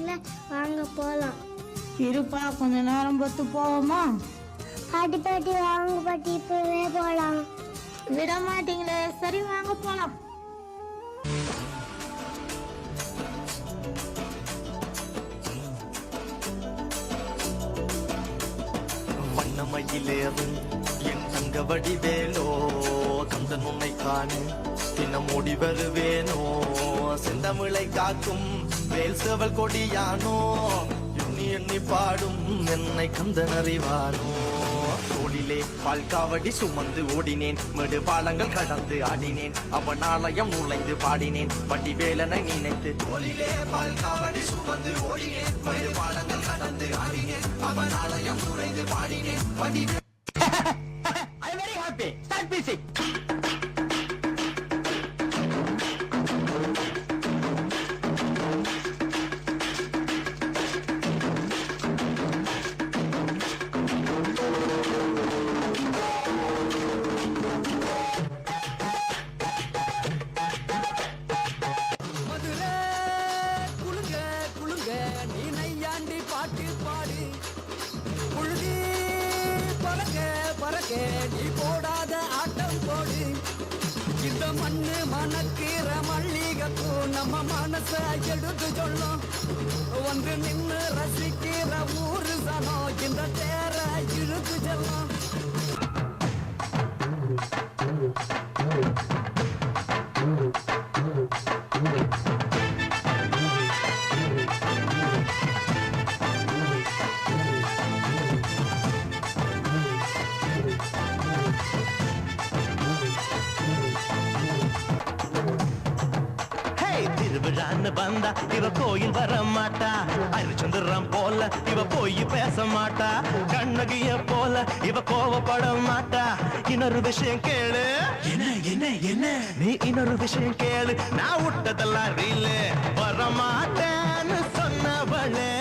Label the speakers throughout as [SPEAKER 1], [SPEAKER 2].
[SPEAKER 1] இருக்குல்ல, வாங்க போலாம்.
[SPEAKER 2] இருப்பா, கொஞ்ச நேரம் பொறுத்து போவோமா?
[SPEAKER 1] பாட்டி பாட்டி வாங்க பாட்டி, இப்பவே போலாம்.
[SPEAKER 2] விட மாட்டீங்களே. சரி வாங்க போலாம்.
[SPEAKER 3] வண்ணமயிலேறும் என் தங்க வடிவேலோ, கந்தன் உன்னை காணு தினம் ஓடி வருவேனோ, செந்தமிழை காக்கும் வேல் சேவல் கொடியானோ, எண்ணி எண்ணி பாடும் என்னை கந்தன் அறிவானோ. தோளிலே பால்காவடி சுமந்து ஓடினேன், மேடு பாலங்கள் கடந்து ஆடினேன், அவன் ஆலயம் நுழைந்து பாடினேன், வடிவேலனை நினைத்து. தோளிலே பால்காவடி சுமந்து ஓடினேன், மேடு பாலங்கள் கடந்து ஆடினேன், அவன் ஆலயம் நுழைந்து பாடினேன், Vadivel. I'm very happy. Start music.
[SPEAKER 4] நீ போடாத ஆட்டம் போடு, இந்த மண்ணு மணக்கிற மல்லிகைப்பூ நம்ம மனச எடுத்து சொல்லும், வந்து நின்று ரசிக்கிற ஊரு சனம் இந்த தேர இழுத்து செல்லும்.
[SPEAKER 3] திருவிழான்னு வந்தா இவ கோயில் வர மாட்டா, அரிச்சந்திரம் போல இவ போய் பேச மாட்டா, கண்ணகிய போல இவ கோவப்பட மாட்டா. இன்னொரு விஷயம் கேளு. என்ன என்ன என்ன? நீ இன்னொரு விஷயம் கேளு. நான் விட்டதெல்லாம் ரீல். வர மாட்டேன்னு சொன்னவளே,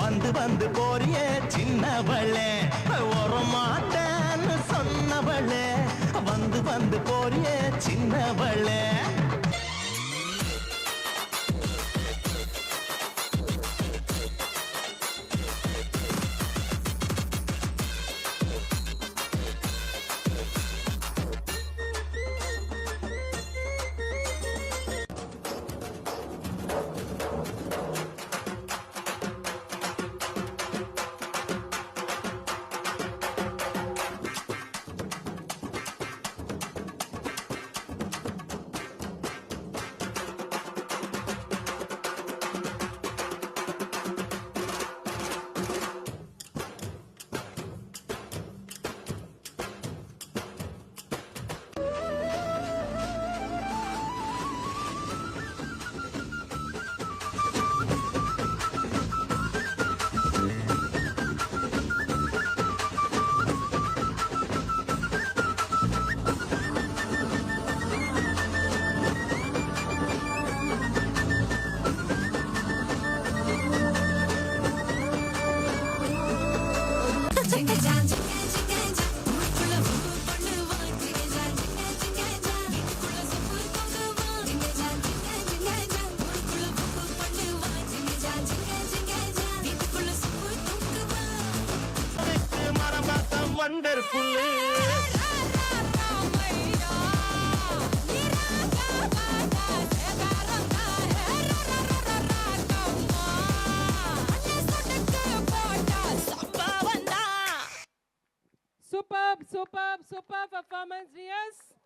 [SPEAKER 3] வந்து வந்து போறியே சின்னவளே. வர மாட்டேன்னு சொன்னவளே, வந்து வந்து போறியே சின்னவளே. Wonderful.
[SPEAKER 5] Superb performance, yes.